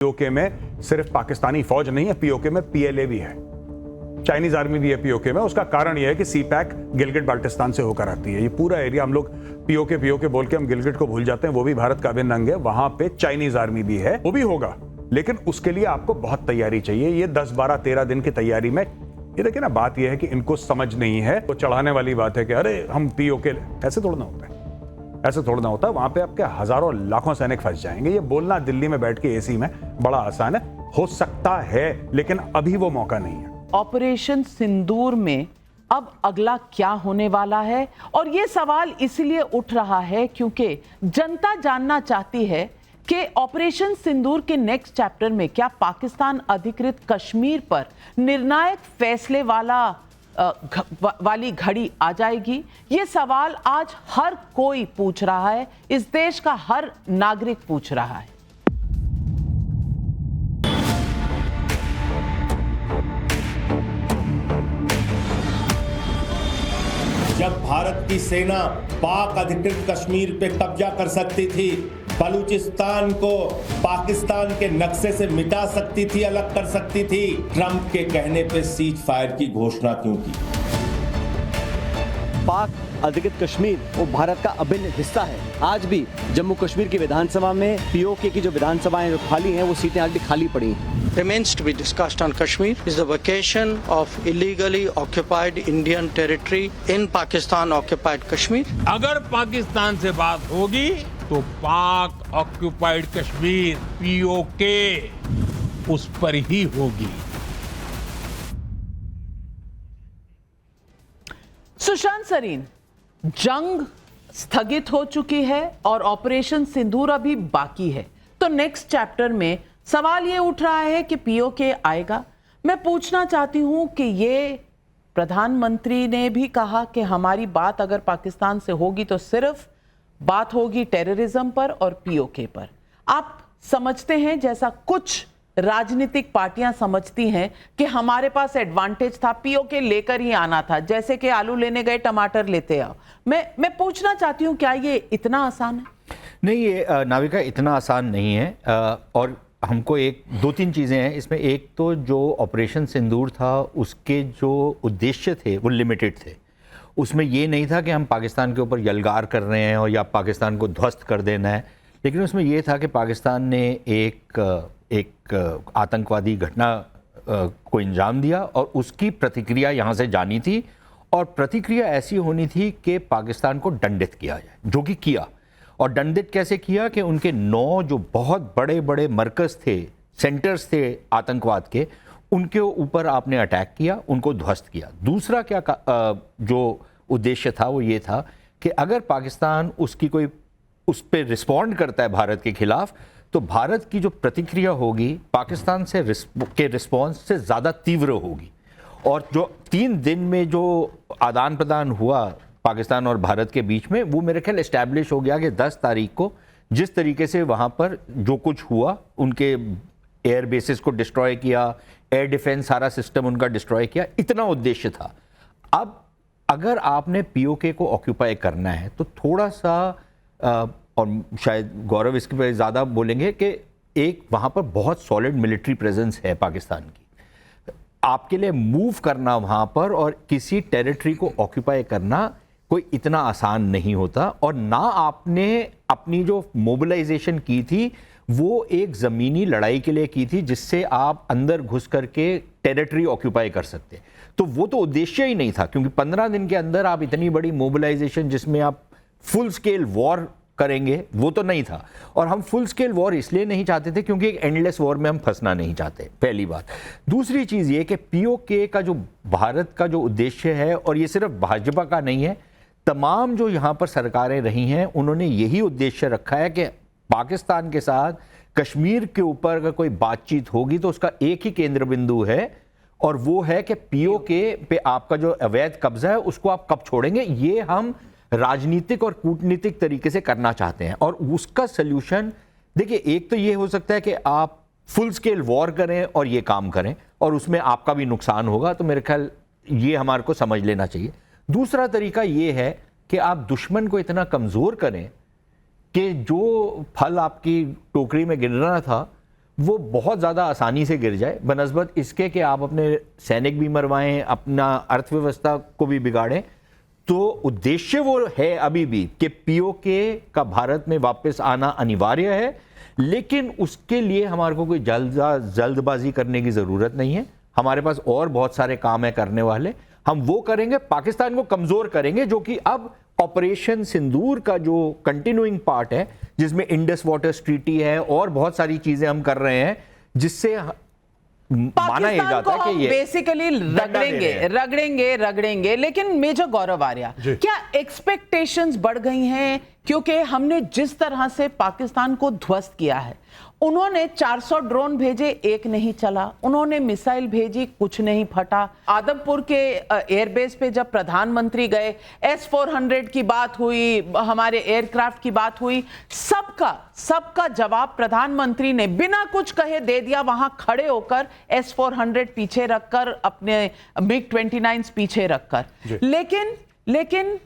PoK में सिर्फ पाकिस्तानी फौज नहीं है, पीओके में पीएलए भी है, चाइनीज आर्मी भी है पीओके में। उसका कारण यह है कि सीपैक गिलगिट बाल्टिस्तान से होकर आती है। ये पूरा एरिया हम लोग पीओके बोल के हम गिलगिट को भूल जाते हैं, वो भी भारत का अभिन्न अंग है। वहां पे चाइनीज आर्मी भी है, वो भी होगा, लेकिन उसके लिए आपको बहुत तैयारी चाहिए। ये 10, 12, 13 दिन की तैयारी में, ये देखिए ना, बात यह है कि इनको समझ नहीं है, तो चढ़ाने वाली बात है कि अरे हम पीओके, ऐसे थोड़ा ना होता है, ऐसे थोड़ा ना होता है। वहां पे आपके हजारों लाखों सैनिक फंस जाएंगे। ये बोलना दिल्ली में बैठ के एसी में बड़ा आसान है, हो सकता है, लेकिन अभी वो मौका नहीं है। ऑपरेशन सिंदूर में अब अगला क्या होने वाला है, और ये सवाल इसलिए उठ रहा है क्योंकि जनता जानना चाहती है कि ऑपरेशन सिंदूर के नेक्स्ट चैप्टर में क्या पाकिस्तान अधिकृत कश्मीर पर निर्णायक फैसले वाली घड़ी आ जाएगी। ये सवाल आज हर कोई पूछ रहा है, इस देश का हर नागरिक पूछ रहा है। जब भारत की सेना पाक अधिकृत कश्मीर पे कब्जा कर सकती थी, बलूचिस्तान को पाकिस्तान के नक्शे से मिटा सकती थी, अलग कर सकती थी, ट्रंप के कहने पे सीज फायर की घोषणा क्यों की? पाक अधिकृत कश्मीर वो भारत का अभिन्न हिस्सा है। आज भी जम्मू कश्मीर की विधानसभा में पीओके की जो विधानसभाएं खाली हैं, वो सीटें आज भी खाली पड़ी हैं। Remains to be discussed on Kashmir is the vacation of illegally occupied Indian territory in Pakistan occupied Kashmir. अगर पाकिस्तान से बात होगी तो पाक ऑक्युपाइड कश्मीर पीओके उस पर ही होगी। सुशांत सरीन, जंग स्थगित हो चुकी है और ऑपरेशन सिंदूर अभी बाकी है, तो नेक्स्ट चैप्टर में सवाल ये उठ रहा है कि पीओके आएगा। मैं पूछना चाहती हूं कि ये प्रधानमंत्री ने भी कहा कि हमारी बात अगर पाकिस्तान से होगी तो सिर्फ बात होगी टेररिज्म पर और पीओके पर। आप समझते हैं, जैसा कुछ राजनीतिक पार्टियां समझती हैं कि हमारे पास एडवांटेज था, पीओके लेकर ही आना था, जैसे कि आलू लेने गए टमाटर लेते आओ। मैं पूछना चाहती हूं, क्या ये इतना आसान है? नहीं, ये नाविका इतना आसान नहीं है। और हमको एक 2-3 चीज़ें हैं इसमें। एक तो जो ऑपरेशन सिंदूर था उसके जो उद्देश्य थे वो लिमिटेड थे। उसमें ये नहीं था कि हम पाकिस्तान के ऊपर यलगार कर रहे हैं और या पाकिस्तान को ध्वस्त कर देना है, लेकिन उसमें ये था कि पाकिस्तान ने एक आतंकवादी घटना को अंजाम दिया और उसकी प्रतिक्रिया यहाँ से जानी थी, और प्रतिक्रिया ऐसी होनी थी कि पाकिस्तान को दंडित किया जाए, जो कि किया। और दंडित कैसे किया कि उनके 9 जो बहुत बड़े बड़े मरकज़ थे, सेंटर्स थे आतंकवाद के, उनके ऊपर आपने अटैक किया, उनको ध्वस्त किया। दूसरा क्या जो उद्देश्य था वो ये था कि अगर पाकिस्तान उस पर रिस्पॉन्ड करता है भारत के खिलाफ, तो भारत की जो प्रतिक्रिया होगी पाकिस्तान के रिस्पॉन्स से ज़्यादा तीव्र होगी। और जो 3 दिन में जो आदान प्रदान हुआ पाकिस्तान और भारत के बीच में, वो मेरे ख्याल एस्टैब्लिश हो गया कि 10 तारीख को जिस तरीके से वहाँ पर जो कुछ हुआ, उनके एयर बेसिस को डिस्ट्रॉय किया, एयर डिफेंस सारा सिस्टम उनका डिस्ट्रॉय किया, इतना उद्देश्य था। अब अगर आपने पीओके को ऑक्यूपाई करना है तो थोड़ा सा और शायद गौरव इसके पे ज़्यादा बोलेंगे कि एक वहाँ पर बहुत सॉलिड मिलिट्री प्रेजेंस है पाकिस्तान की। आपके लिए मूव करना वहाँ पर और किसी टेरिटरी को ऑक्यूपाई करना कोई इतना आसान नहीं होता। और ना आपने अपनी जो मोबिलाइजेशन की थी वो एक ज़मीनी लड़ाई के लिए की थी जिससे आप अंदर घुस करके टेरिटरी ऑक्यूपाई कर सकते, तो वो तो उद्देश्य ही नहीं था। क्योंकि 15 दिन के अंदर आप इतनी बड़ी मोबिलाइजेशन जिसमें आप फुल स्केल वॉर करेंगे, वो तो नहीं था। और हम फुल स्केल वॉर इसलिए नहीं चाहते थे क्योंकि एक एंडलेस वॉर में हम फंसना नहीं चाहते, पहली बात। दूसरी चीज़ ये कि पीओके का जो भारत का जो उद्देश्य है, और ये सिर्फ भाजपा का नहीं है, तमाम जो यहाँ पर सरकारें रही हैं उन्होंने यही उद्देश्य रखा है कि पाकिस्तान के साथ कश्मीर के ऊपर अगर कोई बातचीत होगी तो उसका एक ही केंद्र बिंदु है, और वो है कि पीओके पे आपका जो अवैध कब्जा है उसको आप कब छोड़ेंगे। ये हम राजनीतिक और कूटनीतिक तरीके से करना चाहते हैं। और उसका सल्यूशन देखिए, एक तो ये हो सकता है कि आप फुल स्केल वॉर करें और ये काम करें, और उसमें आपका भी नुकसान होगा, तो मेरे ख्याल ये हमारे को समझ लेना चाहिए। दूसरा तरीका ये है कि आप दुश्मन को इतना कमज़ोर करें कि जो फल आपकी टोकरी में गिर रहा था वो बहुत ज़्यादा आसानी से गिर जाए, बनस्बत इसके कि आप अपने सैनिक भी मरवाएं, अपना अर्थव्यवस्था को भी बिगाड़ें। तो उद्देश्य वो है अभी भी कि पीओके का भारत में वापस आना अनिवार्य है, लेकिन उसके लिए हमारे को कोई जल्दबाजी करने की ज़रूरत नहीं है। हमारे पास और बहुत सारे काम है करने वाले, हम वो करेंगे, पाकिस्तान को कमज़ोर करेंगे, जो कि अब ऑपरेशन सिंदूर का जो कंटिन्यूइंग पार्ट है, जिसमें इंडस वाटर्स ट्रीटी है और बहुत सारी चीज़ें हम कर रहे हैं, जिससे माना ये जाता है कि ये बेसिकली रगड़ेंगे। लेकिन मेजर गौरव आर्या, क्या एक्सपेक्टेशंस बढ़ गई हैं? क्योंकि हमने जिस तरह से पाकिस्तान को ध्वस्त किया है, उन्होंने 400 ड्रोन भेजे, एक नहीं चला। उन्होंने मिसाइल भेजी, कुछ नहीं फटा। आदमपुर के एयरबेस पे जब प्रधानमंत्री गए, S-400 की बात हुई, हमारे एयरक्राफ्ट की बात हुई, सबका जवाब प्रधानमंत्री ने बिना कुछ कहे दे दिया, वहां खड़े होकर S-400 पीछे रखकर, अपने MiG-29 पीछे रखकर। लेकिन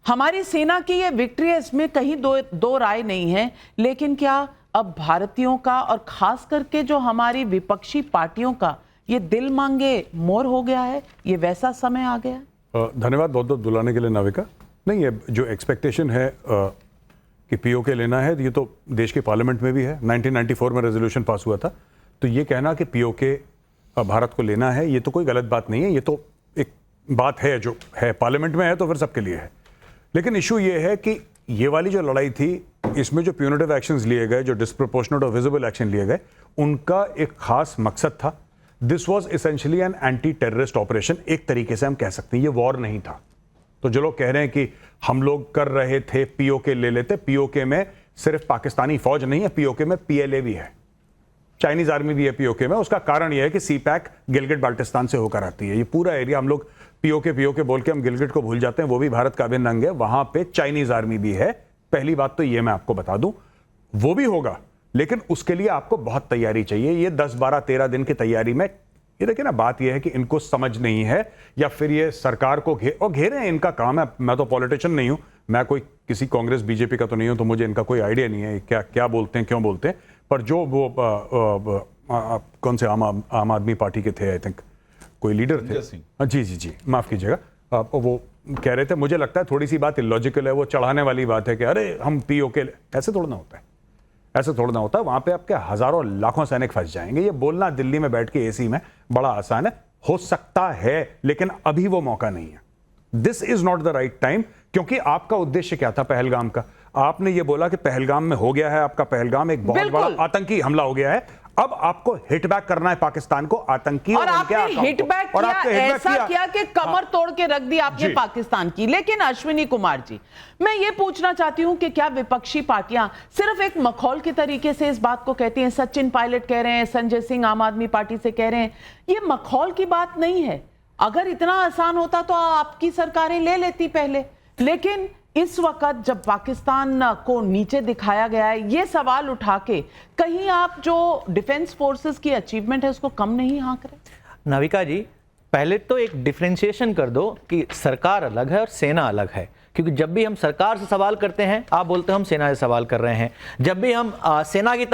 हमारी सेना की ये विक्ट्री है, इसमें कहीं दो राय नहीं है। लेकिन क्या अब भारतीयों का और खास करके जो हमारी विपक्षी पार्टियों का ये दिल मांगे मोर हो गया है? ये वैसा समय आ गया है? धन्यवाद बहुत बहुत बुलाने के लिए नाविका। नहीं, ये जो एक्सपेक्टेशन है कि पीओके लेना है, ये तो देश के पार्लियामेंट में भी है। 1994 में रेजोल्यूशन पास हुआ था। तो ये कहना कि पीओके भारत को लेना है, ये तो कोई गलत बात नहीं है। ये तो एक बात है जो है, पार्लियामेंट में है तो फिर सबके लिए है। लेकिन इशू ये है कि ये वाली जो लड़ाई थी, इसमें जो प्यूनिटिव एक्शंस लिए गए, जो डिस्प्रोपोर्शनेट और विजिबल एक्शन लिए गए, उनका एक खास मकसद था। This was essentially an anti terrorist operation, एक तरीके से हम कह सकते हैं। ये वॉर नहीं था। तो जो लोग कह रहे हैं कि हम लोग कर रहे थे, पीओके ले लेते, पीओके में सिर्फ पाकिस्तानी फौज नहीं है, पीओके में पीएलए भी है, चाइनीज आर्मी भी है पीओके में। उसका कारण यह है कि सीपैक गिलगिट बाल्टिस्तान से होकर आती है। ये पूरा एरिया, हम लोग पीओके बोल के हम गिलगिट को भूल जाते हैं, वो भी भारत का अभिन्न अंग है। वहां पे चाइनीज आर्मी भी है। पहली बात तो ये मैं आपको बता दूं, वो भी होगा, लेकिन उसके लिए आपको बहुत तैयारी चाहिए। ये 10, 12, 13 दिन की तैयारी में, ये देखिए ना, बात ये है कि इनको समझ नहीं है, या फिर ये सरकार को घेरे हैं, इनका काम है। मैं तो पॉलिटिशियन नहीं हूं, मैं कोई किसी कांग्रेस बीजेपी का तो नहीं हूं, तो मुझे इनका कोई आइडिया नहीं है क्या बोलते हैं, क्यों बोलते हैं। पर जो वो कौन से आम आदमी पार्टी के थे, आई थिंक कोई लीडर थे, जी माफ कीजिएगा, वो कह रहे थे, मुझे लगता है थोड़ी सी बात इलॉजिकल है, वो चढ़ाने वाली बात है कि अरे हम पीओके, ऐसे थोड़ा ना होता है, ऐसे थोड़ा ना होता है। वहां पे आपके हजारों लाखों सैनिक फंस जाएंगे। ये बोलना दिल्ली में बैठ के एसी में बड़ा आसान है, हो सकता है, लेकिन अभी वो मौका नहीं है। This is not the right time, क्योंकि आपका उद्देश्य क्या था पहलगाम का? आपने ये बोला कि पहलगाम में हो गया है आपका, पहलगाम एक बहुत बड़ा आतंकी हमला हो गया है। अब आपको हिट बैक करना है पाकिस्तान को, आतंकी और आपने हिट बैक किया, ऐसा किया कि कमर तोड़ के रख दी आपने पाकिस्तान की। लेकिन अश्विनी कुमार जी, मैं ये पूछना चाहती हूं कि क्या विपक्षी पार्टियां सिर्फ एक मखौल के तरीके से इस बात को कहती हैं? सचिन पायलट कह रहे हैं, संजय सिंह आम आदमी पार्टी से कह रहे हैं, ये मखौल की बात नहीं है। अगर इतना आसान होता तो आपकी सरकारें ले लेती पहले। लेकिन इस वक्त जब पाकिस्तान को नीचे दिखाया गया है, ये सवाल उठा के कहीं आप जो डिफेंस फोर्सेस की अचीवमेंट है उसको कम नहीं हाँक रहे? नाविका जी, पहले तो एक डिफरेंशिएशन कर दो कि सरकार अलग है और सेना अलग है। क्योंकि जब भी हम सरकार से सवाल करते हैं, आप बोलते हो हम सेना से सवाल कर रहे हैं। जब भी हम सेना की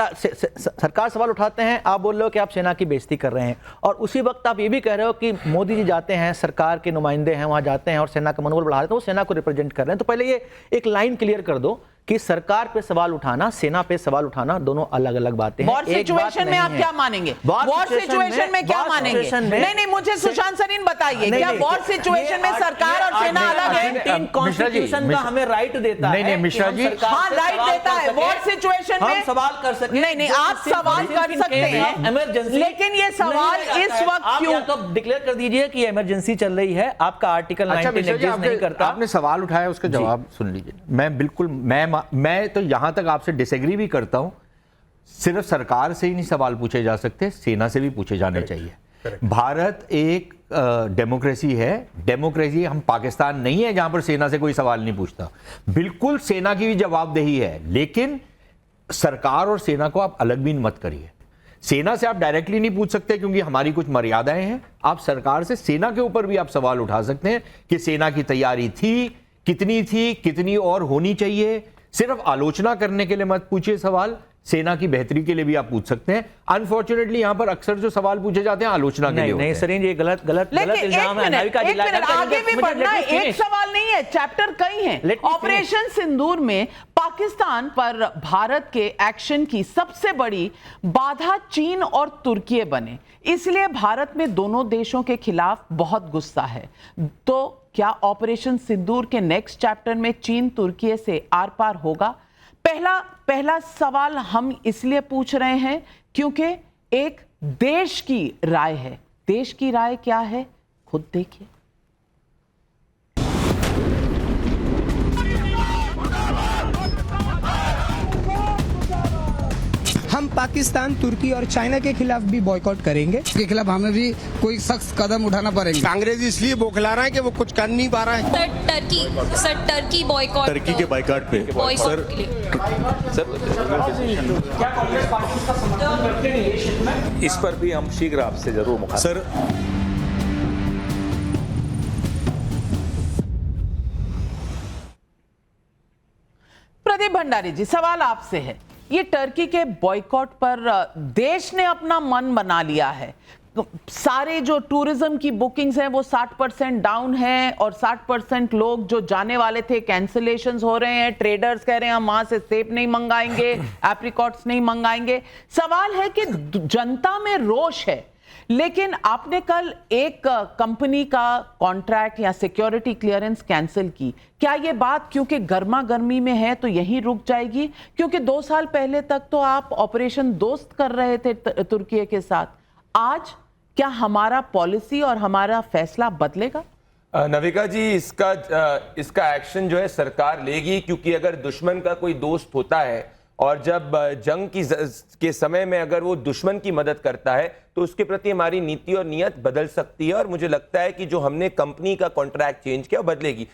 सरकार सवाल उठाते हैं, आप बोल रहे हो कि आप सेना की बेइज्जती कर रहे हैं। और उसी वक्त आप ये भी कह रहे हो कि मोदी जी जाते हैं, सरकार के नुमाइंदे हैं, वहाँ जाते हैं और सेना का मनोबल बढ़ा देते हैं, वो सेना को रिप्रेजेंट कर रहे हैं। तो पहले ये एक लाइन क्लियर कर दो कि सरकार पे सवाल उठाना, सेना पे सवाल उठाना, दोनों अलग अलग बातें हैं। वॉर सिचुएशन में आप क्या मानेंगे? वॉर सिचुएशन में क्या मानेंगे? नहीं, मुझे सुशांत सरीन बताइए, क्या वॉर सिचुएशन में सरकार और सेना अलग है? कॉन्स्टिट्यूशन का हमें राइट देता है। नहीं मिश्रा जी, हाँ राइट देता है। वॉर सिचुएशन में हम सवाल कर सकते हैं। नहीं, आप सवाल कर सकते हैं, इमरजेंसी, लेकिन ये सवाल इस वक्त क्यों? तो डिक्लेयर कर दीजिए कि इमरजेंसी चल रही है, आपका आर्टिकल 19 एग्जिस्ट नहीं करता। आपने सवाल उठाया, उसका जवाब सुन लीजिए। मैं बिल्कुल, मैं तो यहां तक आपसे डिसएग्री भी करता हूं। सिर्फ सरकार से ही नहीं सवाल पूछे जा सकते, सेना से भी पूछे जाने चाहिए। भारत एक डेमोक्रेसी है। डेमोक्रेसी हम पाकिस्तान नहीं है जहां पर सेना से कोई सवाल नहीं पूछता। बिल्कुल सेना की भी जवाबदेही है, लेकिन सरकार और सेना को आप अलग भी मत करिए। सेना से आप डायरेक्टली नहीं पूछ सकते क्योंकि हमारी कुछ मर्यादाएं हैं। आप सरकार से, सेना के ऊपर भी आप सवाल उठा सकते हैं कि सेना की तैयारी थी, कितनी और होनी चाहिए। सिर्फ आलोचना करने के लिए मत पूछिए सवाल, सेना की बेहतरी के लिए भी आप पूछ सकते हैं। अनफॉर्चुनेटली यहाँ पर अक्सर जो सवाल पूछे जाते हैं आलोचना के लिए नहीं होते नहीं हैं। सरीन, ये गलत इल्जाम है। नाविका जी, आगे भी बढ़ना है, एक सवाल नहीं है, चैप्टर कई हैं। ऑपरेशन सिंदूर में पाकिस्तान पर भारत के एक्शन की सबसे बड़ी बाधा चीन और तुर्की बने, इसलिए भारत में दोनों देशों के खिलाफ बहुत गुस्सा है। तो क्या ऑपरेशन सिंदूर के नेक्स्ट चैप्टर में चीन तुर्की से आर पार होगा? पहला सवाल हम इसलिए पूछ रहे हैं क्योंकि एक देश की राय है। देश की राय क्या है, खुद देखिए। हम पाकिस्तान, तुर्की और चाइना के खिलाफ भी बॉयकॉट करेंगे। इसके खिलाफ हमें भी कोई सख्त कदम उठाना पड़ेगा। कांग्रेस इसलिए बौखला रहा है कि वो कुछ कर नहीं पा रहा है। टर्की बॉयकॉट, टर्की के बाइकआउट पे बॉयकॉट के लिए। क्या कांग्रेस पार्टी का समर्थन करते हैं रिलेशन में? इस पर भी हम शीघ्र आपसे जरूर मुखातिब। सर, प्रदीप भंडारी जी, सवाल आपसे है। ये टर्की के बॉयकॉट पर देश ने अपना मन बना लिया है। सारे जो टूरिज्म की बुकिंग्स हैं वो 60% डाउन है और 60% लोग जो जाने वाले थे कैंसिलेशंस हो रहे हैं। ट्रेडर्स कह रहे हैं हम वहां से सेब नहीं मंगाएंगे, एप्रिकॉट्स नहीं मंगाएंगे। सवाल है कि जनता में रोष है, लेकिन आपने कल एक कंपनी का कॉन्ट्रैक्ट या सिक्योरिटी क्लियरेंस कैंसिल की। क्या ये बात क्योंकि गर्मा गर्मी में है तो यहीं रुक जाएगी? क्योंकि 2 साल पहले तक तो आप ऑपरेशन दोस्त कर रहे थे तुर्की के साथ। आज क्या हमारा पॉलिसी और हमारा फैसला बदलेगा? नविका जी, इसका एक्शन जो है सरकार लेगी, क्योंकि अगर दुश्मन का कोई दोस्त होता है और जब जंग के समय में अगर वो दुश्मन की मदद करता है तो उसके प्रति हमारी नीति और नीयत बदल सकती है। और मुझे लगता है कि जो हमने कंपनी का कॉन्ट्रैक्ट चेंज किया वो बदलेगी।